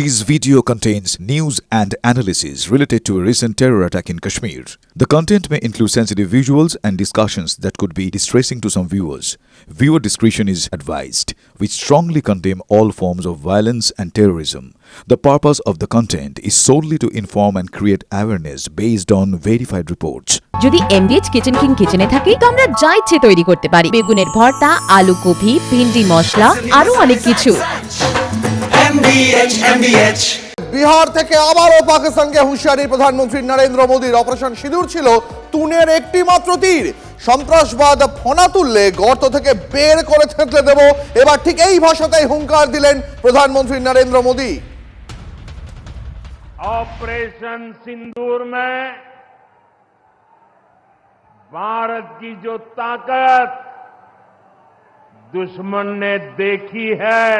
This video contains news and analysis related to a recent terror attack in Kashmir. The content may include sensitive visuals and discussions that could be distressing to some viewers. Viewer discretion is advised. We strongly condemn all forms of violence and terrorism. The purpose of the content is solely to inform and create awareness based on verified reports. যদি এমবিএচ kitchen king কিচেনে থাকি তো আমরা যা ইচ্ছে তৈরি করতে পারি। বেগুনের ভর্তা, আলু কপি, ভিন্ডি মশলা আরো অনেক কিছু। বিহার থেকে আবারও পাকিস্তানকে হুঁশিয়ারি প্রধানমন্ত্রী নরেন্দ্র মোদীর। অপারেশন সিঁদুর ছিল তুনের একটি মাত্র তীর। সন্ত্রাসবাদ ফোনা তুললে গর্ত থেকে বের করে থেঁতলে দেব, এবার ঠিক এই ভাষাতেই হুঙ্কার দিলেন প্রধানমন্ত্রী নরেন্দ্র মোদী। ऑपरेशन सिंदूर में भारत की जो ताकत दुश्मन ने देखी है,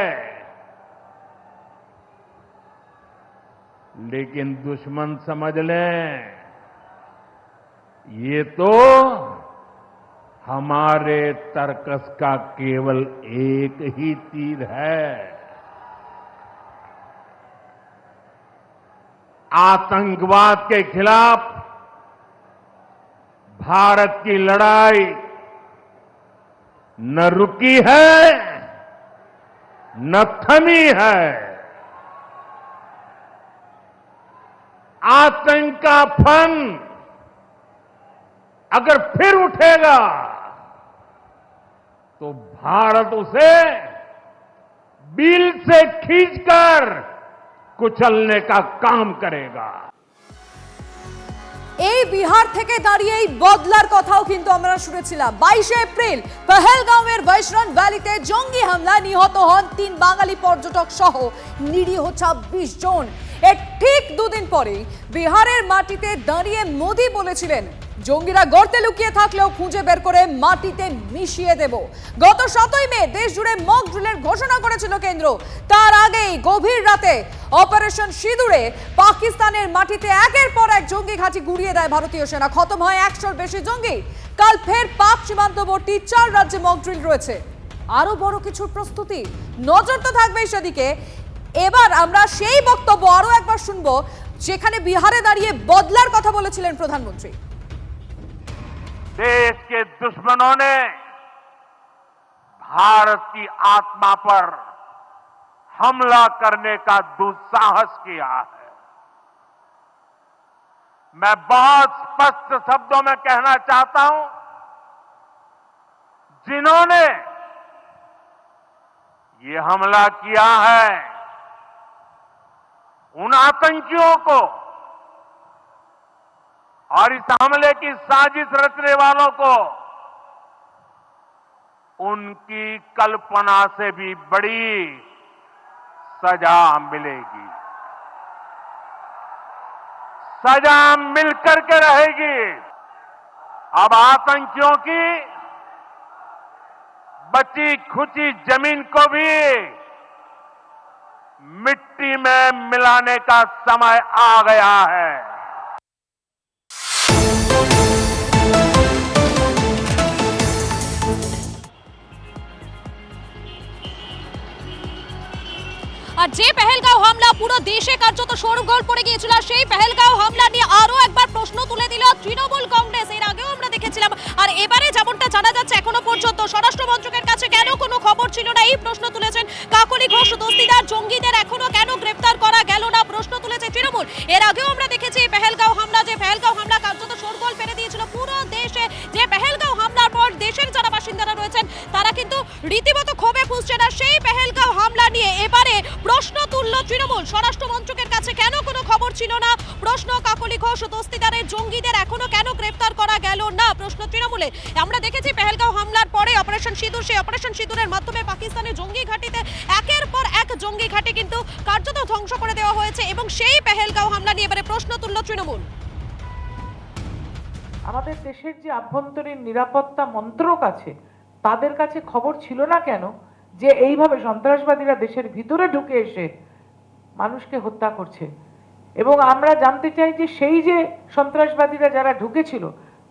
लेकिन दुश्मन समझ लें ये तो हमारे तर्कस का केवल एक ही तीर है। आतंकवाद के खिलाफ भारत की लड़ाई न रुकी है न थमी है। आतंक का फन अगर फिर उठेगा तो भारत उसे बिल से खींचकर कुचलने का काम करेगा। এই বিহার থেকে দাঁড়িয়ে এই বদলার কথাও কিন্তু আমরা শুনেছিলাম। 22 এপ্রিল পহেলগাঁওয়ের বৈশরণ ভ্যালিতে জঙ্গি হামলা নিহত হন 3 বাঙালি পর্যটক সহ নিরীহ 26 জন। এর ঠিক দুদিন পরে বিহারের মাটিতে দাঁড়িয়ে মোদি বলেছিলেন জঙ্গিরা গর্তে লুকিয়ে থাকলেও খুঁজে বের করে মাটিতে মিশিয়ে দেব। গত 7ই মে দেশ জুড়ে মক ড্রিলের ঘোষণা করেছিল কেন্দ্র। তার আগেই গভীর রাতে অপারেশন সিঁদুরে পাকিস্তানের মাটিতে একের পর এক জঙ্গি ঘাঁটি গুড়িয়ে দেয় ভারতীয় সেনা। খতম হয় 100-র বেশি জঙ্গি। কাল ফের পাক সীমান্তবর্তী 4 রাজ্যে মক ড্রিল রয়েছে। আরো বড় কিছুর প্রস্তুতি, নজর তো থাকবেই সেদিকে। এবার আমরা সেই বক্তব্য আরো একবার শুনবো যেখানে বিহারে দাঁড়িয়ে বদলার কথা বলেছিলেন প্রধানমন্ত্রী। देश के दुश्मनों ने भारत की आत्मा पर हमला करने का दुस्साहस किया है। मैं बहुत स्पष्ट शब्दों में कहना चाहता हूं, जिन्होंने ये हमला किया है उन आतंकियों को और इस हमले की साजिश रचने वालों को उनकी कल्पना से भी बड़ी सजा मिलेगी। सजा मिलकर के रहेगी। अब आतंकियों की बची खुची जमीन को भी मिट्टी में मिलाने का समय आ गया है। আর যে পেহেলগাঁও হামলা পুরো দেশে কার্যত শোরগোল পড়ে গিয়েছিল, সেই পেহেলগাঁও হামলা নিয়ে আরো একবার প্রশ্ন তুলে দিল তৃণমূল কংগ্রেস। এর আগেও আমরা দেখেছিলাম, আর এবারে যেমনটা জানা যাচ্ছে এখনো পর্যন্ত স্বরাষ্ট্র মন্ত্রকের কাছে কেন কোনো খবর ছিল না, এই প্রশ্ন তুলেছেন কাকলি ঘোষ। দস্তিদার জঙ্গিদের এখনো কেন গ্রেফতার করা গেল না, প্রশ্ন তুলেছে তৃণমূল। এর আগেও আমরা দেখেছি পেহেলগাঁও হামলা, যে পেহেলগাঁও হামলা কার্যত শোরগোল ফেলে দিয়েছিল পুরো দেশে। যে পেহেলগাঁও হামলার পর দেশের যারা বাসিন্দারা রয়েছেন তারা কিন্তু রীতিমতো ক্ষোভে ফুঁসছেন। আর সেই পেহেলগাঁও হামলা নিয়ে এবারে প্রশ্ন তুলল তৃণমূল। স্বরাষ্ট্র মন্ত্রকের কাছে কেন কোনো খবর ছিল না, প্রশ্ন কাকলি ঘোষ। দস্তিদারের জঙ্গিদের এখনো কেন গ্রেফতার করা গেল না, প্রশ্ন তৃণমূলের। আমরা দেখেছি পেহেলগাঁও হামলার পরে অপারেশন সিঁদুর, সেই অপারেশন সিঁদুরের মাধ্যমে পাকিস্তানের জঙ্গি ঘাঁটিতে একের পর এক জঙ্গি ঘাঁটি কিন্তু কার্যত ধ্বংস করে দেওয়া হয়েছে, এবং সেই পেহেলগাঁও হামলা নিয়ে এবারে প্রশ্ন তুলল তৃণমূল। আমাদের দেশের যে আভ্যন্তরীণ নিরাপত্তা মন্ত্রক আছে তাদের কাছে খবর ছিল না কেন যে এইভাবে সন্ত্রাসবাদীরা দেশের ভিতরে ঢুকে এসে মানুষকে হত্যা করছে? এবং আমরা জানতে চাই যে সেই যে সন্ত্রাসবাদীরা যারা ঢুকেছিল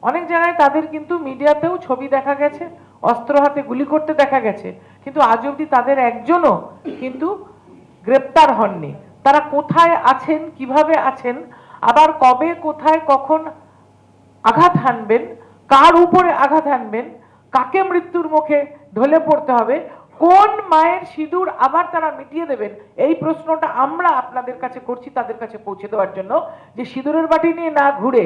অনেক জায়গায় তাদের কিন্তু মিডিয়াতেও ছবি দেখা গেছে, অস্ত্র হাতে গুলি করতে দেখা গেছে, কিন্তু আজ অবধি তাদের একজনও কিন্তু গ্রেপ্তার হননি। তারা কোথায় আছেন, কিভাবে আছেন, আবার কবে কোথায় কখন আঘাত হানবেন, কার উপরে আঘাত হানবেন, কাকে মৃত্যুর মুখে ঢলে পড়তে হবে, কোন মায়ের সিঁদুর আবার তারা মিটিয়ে দেবেন, এই প্রশ্নটা আমরা আপনাদের কাছে করছি তাদের কাছে পৌঁছে দেওয়ার জন্য, যে সিঁদুরের বাটি নিয়ে না ঘুরে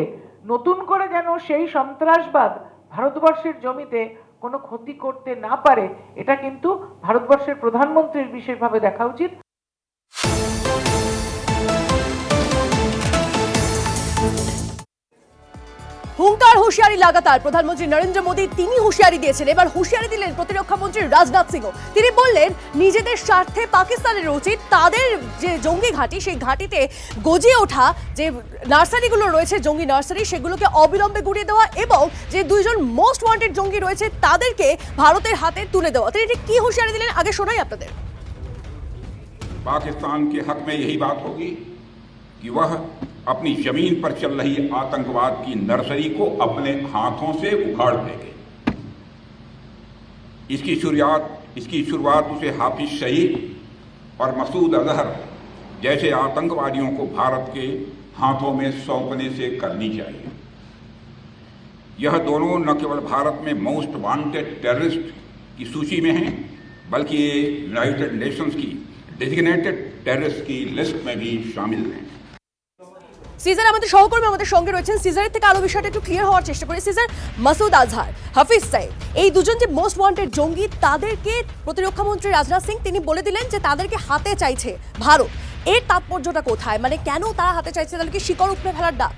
নতুন করে যেন সেই সন্ত্রাসবাদ ভারতবর্ষের জমিতে কোনো ক্ষতি করতে না পারে, এটা কিন্তু ভারতবর্ষের প্রধানমন্ত্রীর বিশেষভাবে দেখা উচিত। হুঙ্কার হুঁশিয়ারি লাগাতার প্রধানমন্ত্রী নরেন্দ্র মোদী তিনি হুঁশিয়ারি দিয়েছেন, এবার হুঁশিয়ারি দিলেন প্রতিরক্ষা মন্ত্রী রাজনাথ সিংও। তিনি বললেন নিজেদের স্বার্থে পাকিস্তানের উচিত তাদের যে জঙ্গি ঘাঁটি সেই ঘাঁটিতে গজিয়ে ওঠা যে নার্সারিগুলো রয়েছে, জঙ্গি নার্সারি, সেগুলোকে অবিলম্বে গুড়িয়ে দেওয়া এবং যে দুইজন মোস্ট ওয়ান্টেড জঙ্গি রয়েছে তাদেরকে ভারতের হাতে তুলে দেওয়া। তিনি ঠিক কি হুঁশিয়ারি দিলেন আগে শোনাই আপনাদের। पाकिस्तान के हक में यही बात होगी कि वह अपनी जमीन पर चल रही आतंकवाद की नर्सरी को अपने हाथों से उखाड़ फेंके। इसकी शुरुआत उसे हाफिज सईद और मसूद अजहर जैसे आतंकवादियों को भारत के हाथों में सौंपने से करनी चाहिए। यह दोनों न केवल भारत में मोस्ट वांटेड टेररिस्ट की सूची में हैं, बल्कि ये यूनाइटेड नेशंस की डेजिग्नेटेड टेररिस्ट की लिस्ट में भी शामिल हैं। সিজার আমাদের সহকর্মী আমাদের সঙ্গে রয়েছেন, সিজারের থেকে আরো বিষয়টা একটু ক্লিয়ার হওয়ার চেষ্টা করি। সিজার, মাসুদ আজহার, হাফিজ সাইদ, এই দুজন যে মোস্ট ওয়ান্টেড জঙ্গি, তাদেরকে প্রতিরক্ষা মন্ত্রী রাজনাথ সিং তিনি বলে দিলেন যে তাদেরকে হাতে চাইছে ভারত। এর তাৎপর্যটা কোথায়, মানে কেন তারা হাতে চাইছে? তাদেরকে শিকড় উপড়ে ফেলার ডাক?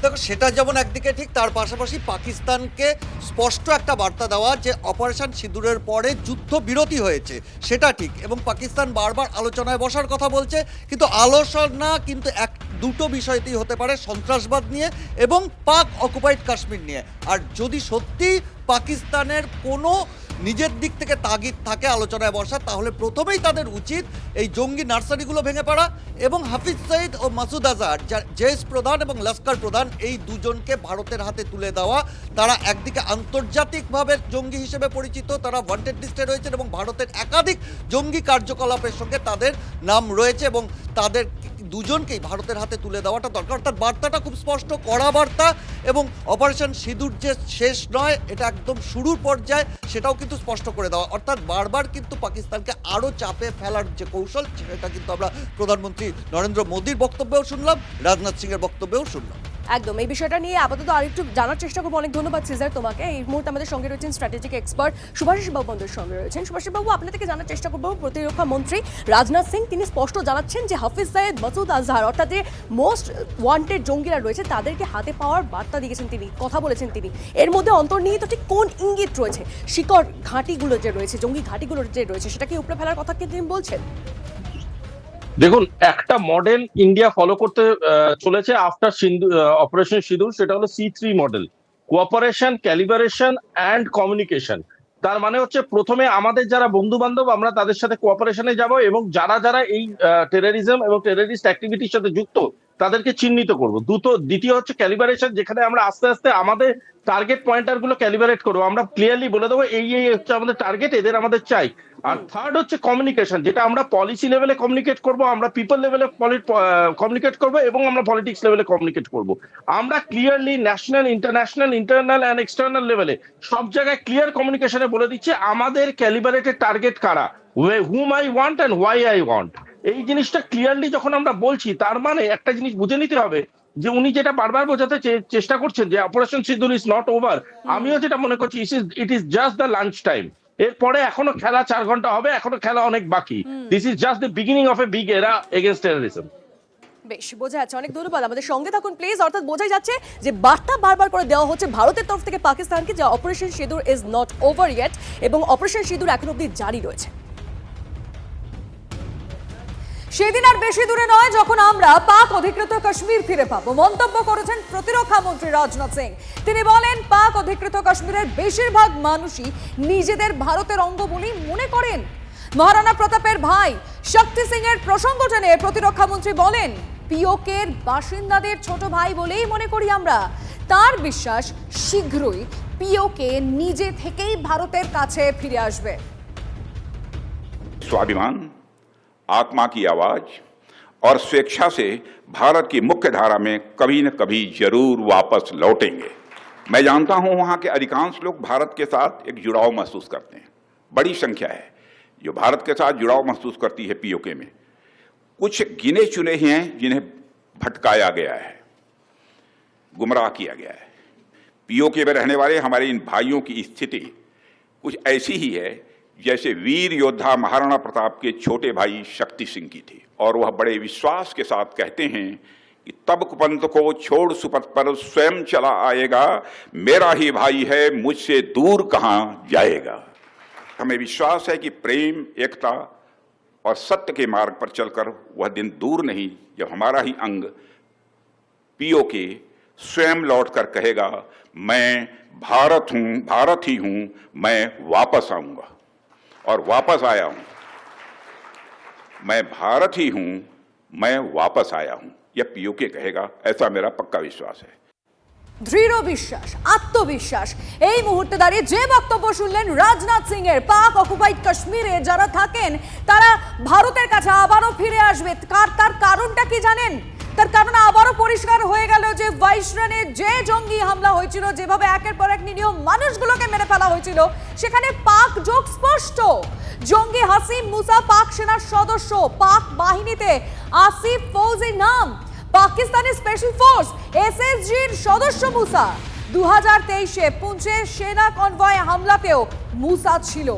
দেখো, সেটা যেমন একদিকে ঠিক, তার পাশাপাশি পাকিস্তানকে স্পষ্ট একটা বার্তা দেওয়া যে অপারেশন সিঁদুরের পরে যুদ্ধবিরতি হয়েছে, সেটা ঠিক। এবং পাকিস্তান বারবার আলোচনায় বসার কথা বলছে, কিন্তু আলোচনা কিন্তু দুটো বিষয়তেই হতে পারে, সন্ত্রাসবাদ নিয়ে এবং পাক অকুপাইড কাশ্মীর নিয়ে। আর যদি সত্যি পাকিস্তানের কোনো নিজের দিক থেকে তাগিদ থাকে আলোচনায় বসা, তাহলে প্রথমেই তাদের উচিত এই জঙ্গি নার্সারিগুলো ভেঙে পড়া এবং হাফিজ সঈদ ও মাসুদ আজহার, জেশ প্রধান এবং লস্কর প্রধান, এই দুজনকে ভারতের হাতে তুলে দেওয়া। তারা একদিকে আন্তর্জাতিকভাবে জঙ্গি হিসেবে পরিচিত, তারা ওয়ান্টেড লিস্টে রয়েছেন এবং ভারতের একাধিক জঙ্গি কার্যকলাপের সঙ্গে তাদের নাম রয়েছে এবং তাদের দুজনকেই ভারতের হাতে তুলে দেওয়াটা দরকার। অর্থাৎ বার্তাটা খুব স্পষ্ট, কড়া বার্তা। এবং অপারেশন সিঁদুর যে শেষ নয়, এটা একদম শুরুর পর্যায়ে, সেটাও কিন্তু স্পষ্ট করে দেওয়া। অর্থাৎ বারবার কিন্তু পাকিস্তানকে আরও চাপে ফেলার যে কৌশল, সেটা কিন্তু আমরা প্রধানমন্ত্রী নরেন্দ্র মোদীর বক্তব্যেও শুনলাম, রাজনাথ সিংয়ের বক্তব্যেও শুনলাম। একদম, এই বিষয়টা নিয়ে আপাতত আরেকটু জানার চেষ্টা করবো। অনেক ধন্যবাদ সিজার তোমাকে। এই মুহূর্তে আমাদের সঙ্গে রয়েছেন স্ট্র্যাটেজিক এক্সপার্ট সুভাষিস বাবু আমাদের সঙ্গে রয়েছেন। সুভাষিস বাবু, আপনার থেকে জানার চেষ্টা করবো, প্রতিরক্ষা মন্ত্রী রাজনাথ সিং তিনি স্পষ্ট জানাচ্ছেন যে হাফিজ সাইদ, মাসুদ আজহার অর্থাৎ যে মোস্ট ওয়ান্টেড জঙ্গিরা রয়েছে তাদেরকে হাতে পাওয়ার বার্তা দিয়েছেন তিনি, কথা বলেছেন তিনি। এর মধ্যে অন্তর্নিহিত ঠিক কোন ইঙ্গিত রয়েছে? শিকড় ঘাঁটিগুলো যে রয়েছে, জঙ্গি ঘাঁটিগুলো যে রয়েছে, সেটাকে উপড়ে ফেলার কথা কি তিনি বলছেন? দেখুন, একটা মডেল ইন্ডিয়া ফলো করতে চলেছে আফটার অপারেশন সিঁদুর, সেটা হলো C3 model, cooperation, calibration and communication. তার মানে হচ্ছে প্রথমে আমাদের যারা বন্ধু বান্ধব আমরা তাদের সাথে কোঅপারেশনে যাব এবং যারা যারা এই টেররিজম এবং টেররিস্ট অ্যাক্টিভিটির সাথে যুক্ত তাদেরকে চিহ্নিত করব। দ্বিতীয় হচ্ছে ক্যালিবারেশন, যেখানে আমরা আস্তে আস্তে আমাদের টার্গেট পয়েন্টার গুলো ক্যালিবারেট করবো, আমরা ক্লিয়ারলি বলে দেবো এই হচ্ছে আমাদের টার্গেট, এদের আমাদের চাই। আর থার্ড হচ্ছে কমিউনিকেশন, যেটা আমরা পলিসি লেভেলে কমিউনিকেট করব, আমরা পিপল লেভেলে কমিউনিকেট করব এবং আমরা পলিটিক্স লেভেলে কমিউনিকেট করব। আমরা clearly national, international, internal and external লেভেলে সব জায়গায় ক্লিয়ার কমিউনিকেশনে বলে দিচ্ছে আমাদের ক্যালিবারেটেড টার্গেট কারা, hmm I want and why I want. এই জিনিসটা ক্লিয়ারলি যখন আমরা বলছি, তার মানে একটা জিনিস বুঝে নিতে হবে যে উনি যেটা বারবার বোঝাতে চেষ্টা করছেন যে অপারেশন সিঁদুর ইজ নট ওভার, আমিও যেটা মনে করছি it is just the lunch time. এরপরে এখনো খেলা 4 ঘন্টা হবে, এখনো খেলা অনেক বাকি। This is just the beginning of a big এরা এগেইনস্ট টেররিজম। বেশ, বোঝা যাচ্ছে। অনেক ধন্যবাদ, আমাদের সঙ্গে থাকুন প্লিজ। অর্থাৎ বোঝাই যাচ্ছে যে বার্তা বারবার করে দেওয়া হচ্ছে ভারতের তরফ থেকে পাকিস্তানকে যে অপারেশন সিঁদুর ইজ নট ওভার ইয়েট এবং অপারেশন সিঁদুর এখন অব্দি জারি রয়েছে। সেদিন আর বেশি দূরে নয় যখন আমরা পাক অধিকৃত কাশ্মীর ফিরে পাবো, মন্তব্য করেছেন প্রতিরক্ষা মন্ত্রী রাজনাথ সিং। তিনি বলেন পাক অধিকৃত কাশ্মীরের বেশিরভাগ মানুষই নিজেদের ভারতের অঙ্গ বলেই মনে করেন। মহারানা প্রতাপের ভাই শক্তি সিং এর প্রসঙ্গ টেনে প্রতিরক্ষা মন্ত্রী বলেন পিওকের বাসিন্দাদের ছোট ভাই বলেই মনে করি আমরা। তার বিশ্বাস শীঘ্রই পিওকে নিজে থেকেই ভারতের কাছে ফিরে আসবে। स्वाभिमान, आत्मा की आवाज और स्वेच्छा से भारत की मुख्य धारा में कभी न कभी जरूर वापस लौटेंगे। मैं जानता हूं वहां के अधिकांश लोग भारत के साथ एक जुड़ाव महसूस करते हैं। बड़ी संख्या है जो भारत के साथ जुड़ाव महसूस करती है पीओके में। कुछ गिने चुने ही हैं जिन्हें भटकाया गया है, गुमराह किया गया है। पीओके में रहने वाले हमारे इन भाइयों की स्थिति कुछ ऐसी ही है जैसे वीर योद्धा महाराणा प्रताप के छोटे भाई शक्ति सिंह की थी, और वह बड़े विश्वास के साथ कहते हैं कि तब कुपंथ को छोड़ सुपथ पर स्वयं चला आएगा, मेरा ही भाई है मुझसे दूर कहां जाएगा। हमें विश्वास है कि प्रेम, एकता और सत्य के मार्ग पर चलकर वह दिन दूर नहीं जब हमारा ही अंग पीओके स्वयं लौटकर कहेगा, मैं भारत हूं, भारत ही हूं, मैं वापस आऊंगा। और वापस आया हूं, मैं भारत ही हूं, मैं वापस आया हूं, यह पीओके कहेगा, ऐसा मेरा पक्का विश्वास है। দৃঢ় বিশ্বাস, আত্মবিশ্বাস। এই মুহূর্তে দাঁড়িয়ে যে বক্তব্য শুনলেন রাজনাথ সিং এর, পাক অকুপাইড কাশ্মীরে যারা থাকেন তারা ভারতের কাছে আবারও ফিরে আসবে, তার কারণটা কি জানেন? তার কারণ আবারও পরিষ্কার হয়ে গেল যে 22 রানে যে জঙ্গি হামলা হয়েছিল, যেভাবে একের পর এক নিরীহ মানুষগুলোকে মেরে ফেলা হয়েছিল, সেখানে পাক যোগ স্পষ্ট। জঙ্গি হাসিম মুসা পাক সেনার সদস্য, পাক বাহিনীতে আসিফ ফৌজির নাম, পাকিস্তানি স্পেশাল ফোর্স এসএসজির সদস্য মুসা। 2023-এ পুঞ্চে সেনা কনভয় হামলাতেও মুসা ছিল।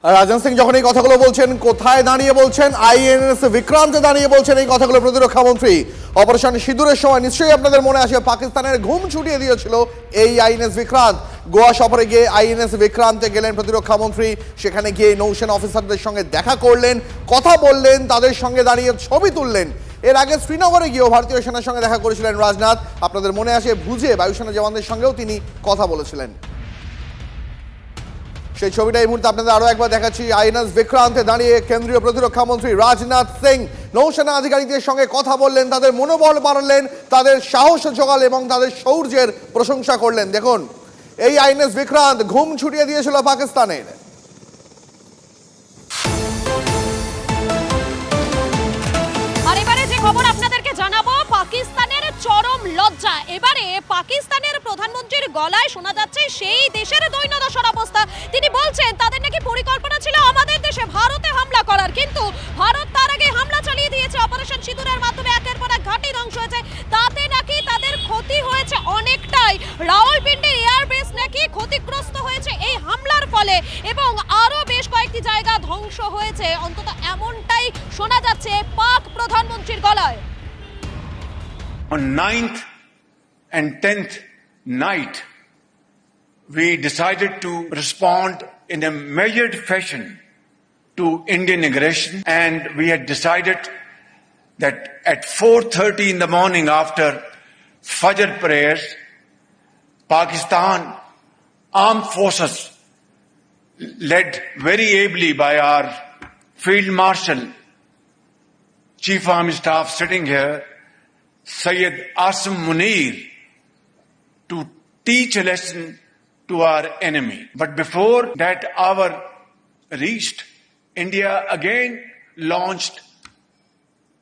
রাজনাথ সিং যখন এই কথাগুলো বলছেন, কোথায় দাঁড়িয়ে বলছেন? আইএনএস বিক্রান্তে দাঁড়িয়ে বলছেন এই কথাগুলো প্রতিরক্ষা মন্ত্রী। অপারেশন সিঁদুরের সময় নিশ্চয়ই আপনাদের মনে আসে পাকিস্তানের ঘুম ছুটিয়ে দিয়েছিল এই আইএনএস বিক্রান্ত। গোয়া সফরে গিয়ে আইএনএস বিক্রান্তে গেলেন প্রতিরক্ষা মন্ত্রী, সেখানে গিয়ে নৌসেনা অফিসারদের সঙ্গে দেখা করলেন, কথা বললেন, তাদের সঙ্গে দাঁড়িয়ে ছবি তুললেন। এর আগে শ্রীনগরে গিয়েও ভারতীয় সেনার সঙ্গে দেখা করেছিলেন রাজনাথ। আপনাদের মনে আসে ভুজে বায়ুসেনা জওয়ানদের সঙ্গেও তিনি কথা বলেছিলেন। সেই ছবিটা এই মুহূর্তে আপনাদের আরো একবার দেখাচ্ছি। আইএনএস বিক্রান্তে দাঁড়িয়ে কেন্দ্রীয় প্রতিরক্ষা মন্ত্রী রাজনাথ সিং নৌসেনা আধিকারিকদের সঙ্গে কথা বললেন, তাদের মনোবল বাড়ালেন, তাদের সাহস জোগালেন এবং তাদের শৌর্যের প্রশংসা করলেন। দেখুন, এই আইএনএস বিক্রান্ত ঘুম ছুটিয়ে দিয়েছিল পাকিস্তানের। আর এবারে যে খবর আপনাদেরকে জানাবো, পাকিস্তানের চরম লজ্জা। এবারে পাকিস্তানের প্রধানমন্ত্রীর গলায় শোনা যাচ্ছে সেই দেশের দৈন্যদশার অবস্থা। তিনি বলছেন তাদের নাকি পরিকল্পনা ছিল আমাদের দেশে ভারতে হামলা করার, কিন্তু ভারত তার আগে হামলা চালিয়ে দিয়েছে। অপারেশন সিঁদুরের মাধ্যমে একের পর এক ঘাঁটি ধ্বংস হয়েছে, তাতে নাকি তাদের ক্ষতি হয়েছে অনেকটাই। রাওয়ালপিন্ডি এয়ারবেস নাকি ক্ষতিগ্রস্ত হয়েছে এই হামলার ফলে, এবং আরো বেশ কয়েকটি জায়গা ধ্বংস হয়েছে, অন্তত এমনটাই শোনা যাচ্ছে পাক প্রধানমন্ত্রীর গলায়। On 9th and 10th night, we decided to respond in a measured fashion to Indian aggression, and we had decided that at 4:30 in the morning after Fajr prayers, Pakistan armed forces led very ably by our Field Marshal, Chief Army Staff sitting here, Syed Asim Munir, to teach a lesson to our enemy. But before that hour reached, India again launched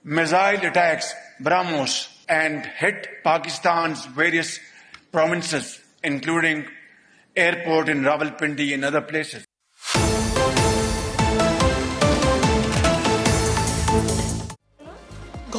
missile attacks, BrahMos, and hit Pakistan's various provinces, including airport in Rawalpindi and other places.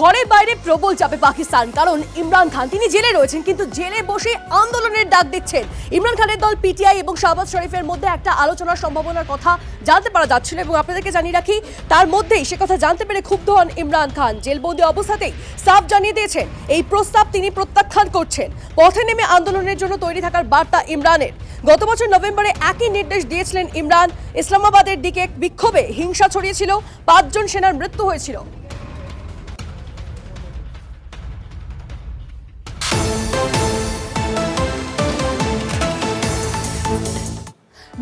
ঘরে বাইরে প্রবল চাপে পাকিস্তান, কারণ ইমরান খান তিনি জেলে রয়েছেন, কিন্তু জেলে বসে আন্দোলনের ডাক দিচ্ছেন। ইমরান খানের দল পিটিআই এবং শাহবাজ শরীফের মধ্যে একটা আলোচনার সম্ভাবনার কথা জানতে পারা যাচ্ছিল, এবং আপনাদেরকে জানিয়ে রাখি তার মধ্যেই সে কথা জানতে পেরে ক্ষুব্ধ হন ইমরান খান। জেলবন্দি অবস্থাতেই সাফ জানিয়ে দিয়েছেন এই প্রস্তাব তিনি প্রত্যাখ্যান করছেন। পথে নেমে আন্দোলনের জন্য তৈরি থাকার বার্তা ইমরানের। গত বছর নভেম্বরে একই নির্দেশ দিয়েছিলেন ইমরান। ইসলামাবাদের দিকে বিক্ষোভে হিংসা ছড়িয়েছিল, 5 জন সেনার মৃত্যু হয়েছিল।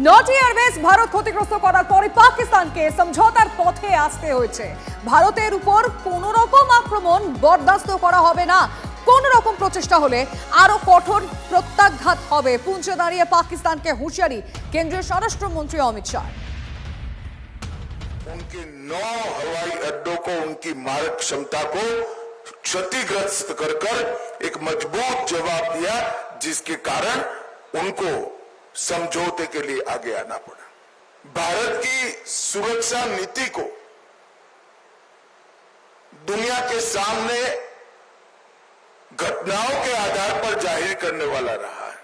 নট এয়ারবেস ভারত ক্ষতিগ্রস্ত করার পরে পাকিস্তানকে সমঝোতার পথে আসতে হয়েছে। ভারতের উপর কোনো রকম আক্রমণ বরদাস্ত করা হবে না। কোন রকম প্রচেষ্টা হলে আরো কঠোর প্রত্যাঘাত হবে। পুঞ্চে দাঁড়িয়ে পাকিস্তানকে হুঁশিয়ারি কেন্দ্রীয় স্বরাষ্ট্রমন্ত্রী অমিত শাহ। उनके 9 हवाई अड्डों को, उनकी मारक क्षमता को क्षतिग्रस्त कर एक मजबूत जवाब दिया, जिसके कारण उनको समझौते के लिए आगे आना पड़ा। भारत की सुरक्षा नीति को दुनिया के सामने घटनाओं के आधार पर जाहिर करने वाला रहा है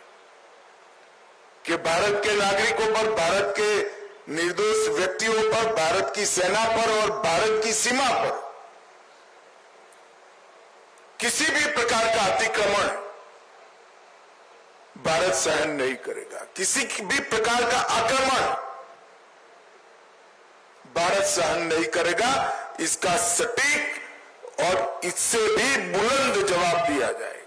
कि भारत के नागरिकों पर, भारत के निर्दोष व्यक्तियों पर, भारत की सेना पर और भारत की सीमा पर किसी भी प्रकार का अतिक्रमण भारत सहन नहीं करेगा। किसी भी प्रकार का आक्रमण भारत सहन नहीं करेगा। इसका सटीक और इससे भी बुलंद जवाब दिया जाएगा।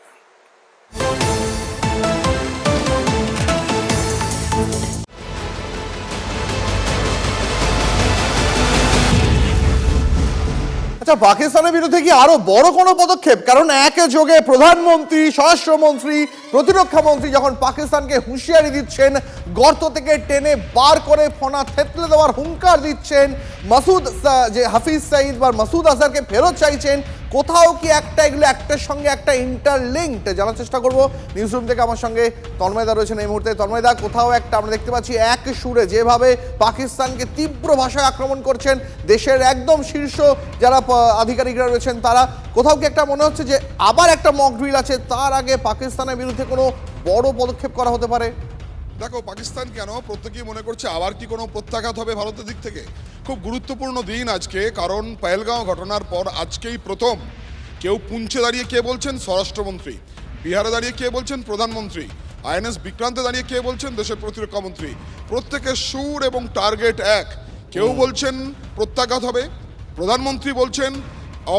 আচ্ছা, পাকিস্তানের বিরুদ্ধে কি আরো বড় কোনো পদক্ষেপ? কারণ একযোগে প্রধানমন্ত্রী, স্বরাষ্ট্রমন্ত্রী, প্রতিরক্ষা মন্ত্রী যখন পাকিস্তানকে হুঁশিয়ারি দিচ্ছেন, গর্ত থেকে টেনে বার করে ফনা থেতলে দেওয়ার হুঙ্কার দিচ্ছেন, হাফিজ সঈদ বা মাসুদ আজহারকে ফেরত চাইছেন, কোথাও কি একটা এগুলো একটার সঙ্গে একটা ইন্টারলিঙ্কড? জানার চেষ্টা করবো নিউজ রুম থেকে। আমার সঙ্গে তন্ময়দা রয়েছেন এই মুহূর্তে। তন্ময়দা, কোথাও একটা আমরা দেখতে পাচ্ছি এক সুরে যেভাবে পাকিস্তানকে তীব্র ভাষায় আক্রমণ করছেন দেশের একদম শীর্ষ যারা আধিকারিকরা রয়েছেন তারা, কোথাও কি একটা মনে হচ্ছে যে আবার একটা মক ড্রিল আছে, তার আগে পাকিস্তানের বিরুদ্ধে কোনো বড় পদক্ষেপ করা হতে পারে? দেখো, পাকিস্তান কেন প্রত্যেকেই মনে করছে আবার কি কোনো প্রত্যাঘাত হবে ভারতের দিক থেকে। খুব গুরুত্বপূর্ণ দিন আজকে, কারণ পহেলগাঁও ঘটনার পর আজকেই প্রথম কেউ পুঞ্চে দাঁড়িয়ে কে বলছেন স্বরাষ্ট্রমন্ত্রী, বিহারে দাঁড়িয়ে কে বলছেন প্রধানমন্ত্রী, আইএনএস বিক্রান্তে দাঁড়িয়ে কে বলছেন দেশের প্রতিরক্ষা মন্ত্রী। প্রত্যেকের সুর এবং টার্গেট এক। কেউ বলছেন প্রত্যাঘাত হবে, প্রধানমন্ত্রী বলছেন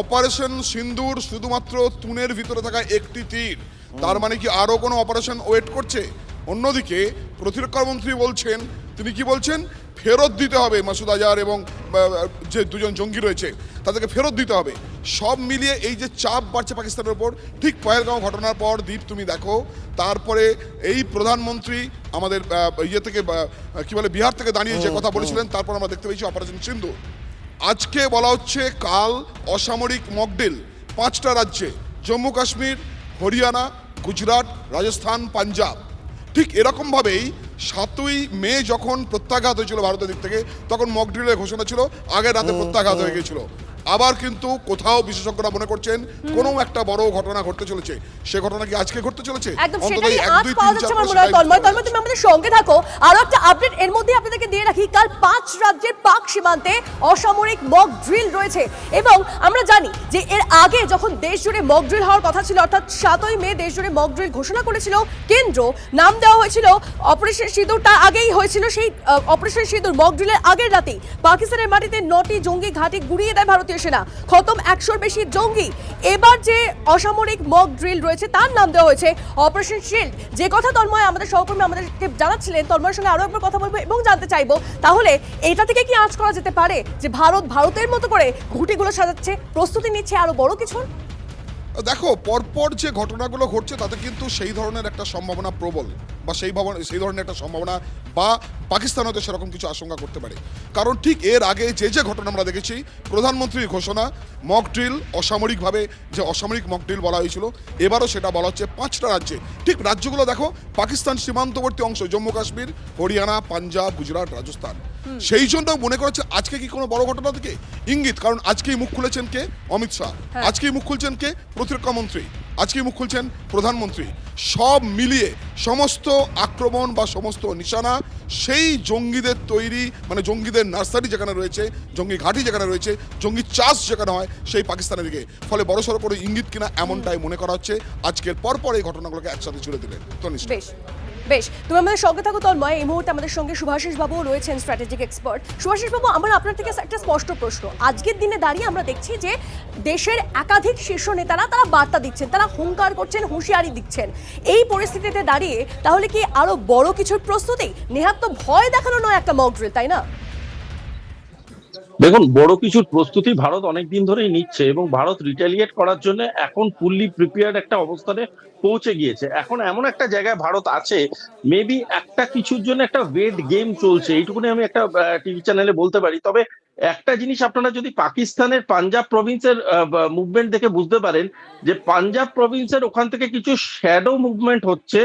অপারেশন সিন্দুর শুধুমাত্র তুনের ভিতরে থাকা একটি তীর, তার মানে কি আরও কোনো অপারেশন ওয়েট করছে। অন্যদিকে প্রতিরক্ষা মন্ত্রী বলছেন, তিনি কি বলছেন, ফেরত দিতে হবে মাসুদ আজহার এবং যে দুজন জঙ্গি রয়েছে তাদেরকে ফেরত দিতে হবে। সব মিলিয়ে এই যে চাপ বাড়ছে পাকিস্তানের ওপর, ঠিক পহেলগাঁও ঘটনার পর দ্বীপ তুমি দেখো, তারপরে এই প্রধানমন্ত্রী আমাদের ইয়ে থেকে কি বলে বিহার থেকে দাঁড়িয়ে যে কথা বলেছিলেন, তারপর আমরা দেখতে পেয়েছি অপারেশন সিন্ধু। আজকে বলা হচ্ছে কাল অসামরিক মকড্রিল 5টা রাজ্যে, জম্মু কাশ্মীর, হরিয়ানা, গুজরাট, রাজস্থান, পাঞ্জাব। ঠিক এরকমভাবেই 7ই মে যখন প্রত্যাঘাত হয়েছিল ভারতের দিক থেকে, তখন মকড্রিলের ঘোষণা ছিল, আগের রাতে প্রত্যাঘাত হয়ে গিয়েছিল। আবার কিন্তু কোথাও বিশেষজ্ঞরা মনে করছেন কোনো একটা বড় ঘটনা ঘটতে চলেছে। সে ঘটনা কি আজকে ঘটতে চলেছে? তুমি আমাদের সঙ্গে থাকো। আরো একটা আপডেট এর মধ্যে আপনাদেরকে দিয়ে রাখি, কাল 5 রাজ্যের পাক সীমান্তে অসামরিক মক ড্রিল রয়েছে এবং আমরা জানি যে এর আগে যখন দেশ জুড়ে মক ড্রিল হওয়ার কথা ছিল, অর্থাৎ 7ই মে দেশ জুড়ে মক ড্রিল ঘোষণা করেছিল কেন্দ্র, নাম দেওয়া হয়েছিল অপারেশন সিঁদুর। তার আগেই হয়েছিল সেই অপারেশন সিঁদুর মক ড্রিলের আগের রাতে পাকিস্তানের মাটিতে 9টি জঙ্গি ঘাঁটি গুড়িয়ে দেয় ভারতীয় সেনা, খতম 100-র বেশি জঙ্গি। এবার যে অসামরিক মক ড্রিল রয়েছে তার নাম দেওয়া হয়েছে অপারেশন শিল্ড। যে কথা তন্ময় আমাদের সহকর্মী আমাদেরকে জানাচ্ছিলেন, তন্ময়ের সঙ্গে আরো একবার কথা বলবো এবং জানতে চাইবো, তাহলে এটা থেকে কি আঁচ করা যেতে পারে যে ভারতের মতো করে ঘুঁটিগুলো সাজাচ্ছে, প্রস্তুতি নিচ্ছে আরো বড় কিছুর? দেখো, পরপর যে ঘটনাগুলো ঘটছে তাতে কিন্তু সেই ধরনের একটা সম্ভাবনা প্রবল, বা সেই ধরনের একটা সম্ভাবনা বা পাকিস্তান হয়তো সেরকম কিছু আশঙ্কা করতে পারে। কারণ ঠিক এর আগে যে ঘটনা আমরা দেখেছি, প্রধানমন্ত্রীর ঘোষণা, মক ড্রিল অসামরিকভাবে যে অসামরিক মক ড্রিল বলা হয়েছিল, এবারও সেটা বলা হচ্ছে 5টা রাজ্যে। ঠিক রাজ্যগুলো দেখো, পাকিস্তান সীমান্তবর্তী অংশ, জম্মু কাশ্মীর, হরিয়ানা, পাঞ্জাব, গুজরাট, রাজস্থান। সেই জন্য মনে করছে আজকে কি কোনো বড় ঘটনা থেকে ইঙ্গিত, কারণ আজকেই মুখ খুলেছেন কে? অমিত শাহ। আজকেই মুখ খুলছেন কে? প্রতিরক্ষা মন্ত্রী। আজকেই মুখ খুলছেন প্রধানমন্ত্রী। সব মিলিয়ে সমস্ত আক্রমণ বা সমস্ত নিশানা সেই জঙ্গিদের তৈরি, মানে জঙ্গিদের নার্সারি যেখানে রয়েছে, জঙ্গি ঘাঁটি যেখানে রয়েছে, জঙ্গি চাষ যেখানে হয়, সেই পাকিস্তানের দিকে। ফলে বড়সড় করে ইঙ্গিত কিনা এমনটাই মনে করা হচ্ছে আজকের পরপর এই ঘটনাগুলোকে একসাথে জুড়ে দিলেন। বেশ, তুমি আমাদের সঙ্গে থাকো তন্ময়। এই মুহূর্তে আমাদের সঙ্গে সুভাষিস বাবু রয়েছেন, স্ট্র্যাটেজিক এক্সপার্ট। সুভাষিস বাবু, আমার আপনার থেকে একটা স্পষ্ট প্রশ্ন। আজকের দিনে দাঁড়িয়ে আমরা দেখছি যে দেশের একাধিক শীর্ষ নেতারা তারা বার্তা দিচ্ছেন, তারা হুঙ্কার করছেন, হুঁশিয়ারি দিচ্ছেন। এই পরিস্থিতিতে দাঁড়িয়ে তাহলে কি আরো বড় কিছুর প্রস্তুতি? নেহাত তো ভয় দেখানো নয় একটা মক ড্রিল, তাই না? দেখুন, বড় কিছুর প্রস্তুতি ভারত অনেকদিন ধরেই নিচ্ছে এবং ভারত রিটেলিয়েট করার জন্য এখন ফুললি প্রিপেয়ার্ড একটা অবস্থানে পৌঁছে গিয়েছে। এখন এমন একটা জায়গায় ভারত আছে, মেবি একটা কিছুর জন্য একটা ওয়েট গেম চলছে, এইটুকুনি আমি একটা টিভি চ্যানেলে বলতে পারি। তবে একটা জিনিস আপনারা যদি পাকিস্তানের পাঞ্জাব প্রভিন্সের মুভমেন্ট দেখে বুঝতে পারেন যে পাঞ্জাব প্রভিন্সের ওখান থেকে কিছু শ্যাডো মুভমেন্ট হচ্ছে,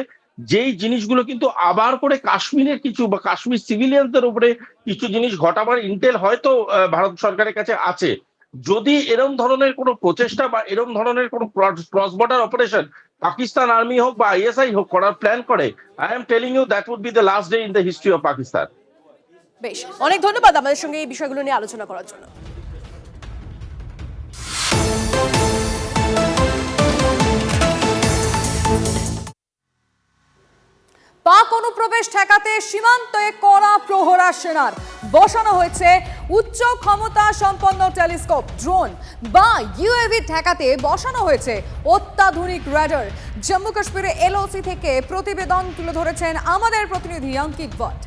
যেই জিনিসগুলো কিন্তু আবার করে কাশ্মীরের কিছু বা কাশ্মীর সিভিলিয়ানদের উপরে কিছু জিনিস ঘটাবার ইন্টেল হয়তো ভারত সরকারের কাছে আছে। যদি এরম ধরনের কোনো প্রচেষ্টা বা এরম ধরনের কোনো cross border operation Pakistan army হোক বা আইএসআই হোক করার প্ল্যান করে, I am telling you that would be the last day in the history of Pakistan. বেশ, অনেক ধন্যবাদ আমাদের সঙ্গে এই বিষয়গুলো নিয়ে আলোচনা করার জন্য। পাক অনুপ্রবেশ ঠেকাতে সীমান্তে কড়া প্রহরা সেনার, বসানো হয়েছে উচ্চ ক্ষমতা সম্পন্ন টেলিস্কোপ, ড্রোন বা ইউএভি ঠেকাতে বসানো হয়েছে অত্যাধুনিক রেডার। জম্মু কাশ্মীরের এলওসি থেকে প্রতিবেদন তুলে ধরেছেন আমাদের প্রতিনিধি অঙ্কিত ভট্ট।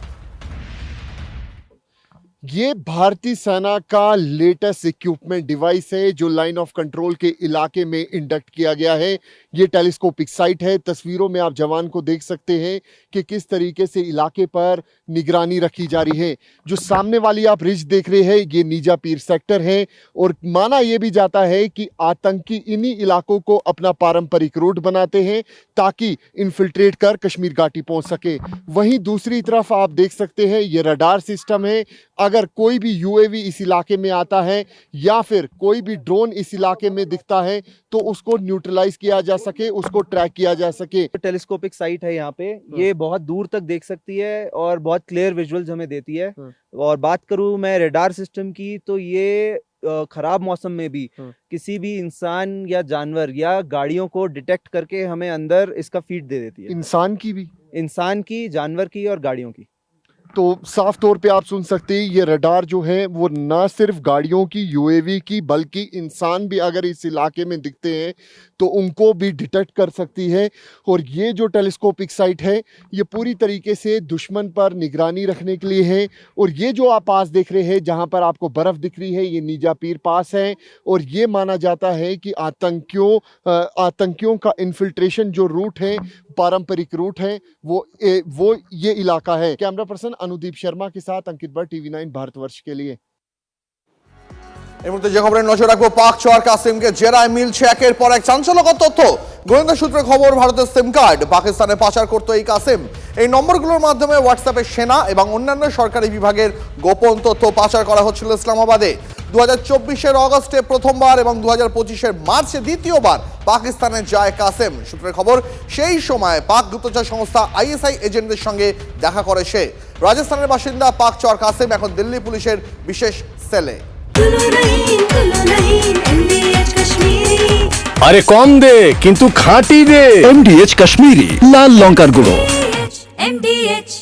ये भारतीय सेना का लेटेस्ट इक्विपमेंट डिवाइस है जो लाइन ऑफ कंट्रोल के इलाके में इंडक्ट किया गया है। ये टेलीस्कोपिक साइट है। तस्वीरों में आप जवान को देख सकते हैं कि किस तरीके से इलाके पर निगरानी रखी जा रही है। जो सामने वाली आप रिज देख रहे हैं, ये नीजा पीर सेक्टर है और माना यह भी जाता है कि आतंकी इन्हीं इलाकों को अपना पारंपरिक रूट बनाते हैं ताकि इन्फिल्ट्रेट कर कश्मीर घाटी पहुंच सके। वहीं दूसरी तरफ आप देख सकते हैं ये रडार सिस्टम है। अगर कोई भी यूएवी इस इलाके में आता है या फिर कोई भी ड्रोन इस इलाके में दिखता है तो उसको न्यूट्रलाइज किया जा सके, उसको ट्रैक किया जा सके। टेलीस्कोपिक साइट है यहाँ पे, ये बहुत दूर तक देख सकती है और बहुत क्लियर विजुअल्स हमें देती है। और बात करूँ मैं रडार सिस्टम की, तो ये खराब मौसम में भी किसी भी इंसान या जानवर या गाड़ियों को डिटेक्ट करके हमें अंदर इसका फीड दे देती है। इंसान की भी, इंसान की, जानवर की और गाड़ियों की। तो साफ तौर पे आप सुन सकते हैं ये रडार जो है वो ना सिर्फ गाड़ियों की, यूएवी की, बल्कि इंसान भी अगर इस इलाके में दिखते हैं तो उनको भी डिटेक्ट कर सकती है। और ये जो टेलीस्कोपिक साइट है ये पूरी तरीके से दुश्मन पर निगरानी रखने के लिए है। और ये जो आप पास देख रहे हैं जहाँ पर आपको बर्फ़ दिख रही है, ये नीजा पीर पास है और ये माना जाता है कि आतंकियों का इन्फिल्ट्रेशन जो रूट है, पारंपरिक रूट है, वो ये इलाका है। कैमरा पर्सन अनुदीप शर्मा के साथ अंकित भट्ट, टीवी9 भारतवर्ष के लिए। এই মুহূর্তে যে খবরের নজর রাখবো, পাক চর কাসিমকে জেরায় মিলছে একের পর এক চাঞ্চল্যকর তথ্য। গোয়েন্দা সূত্রে খবর, ভারতের সিম কার্ড পাকিস্তানে পাচার করতো এই কাসিম। এই নম্বরগুলোর মাধ্যমে হোয়াটসঅ্যাপে সেনা এবং অন্যান্য সরকারি বিভাগের গোপন তথ্য পাচার করা হচ্ছিল ইসলামাবাদে। 2024-এর অগস্টে প্রথমবার এবং 2025-এর মার্চে দ্বিতীয়বার পাকিস্তানে যায় কাসেম। সূত্রের খবর, সেই সময় পাক গুপ্তচর সংস্থা আইএসআই এজেন্টদের সঙ্গে দেখা করে সে। রাজস্থানের বাসিন্দা পাক চর কাসেম এখন দিল্লি পুলিশের বিশেষ সেলে। আরে কম দে কিন্তু খাঁটি দে, MDH কাশ্মীরি লাল লঙ্কার গুঁড়ো। MDH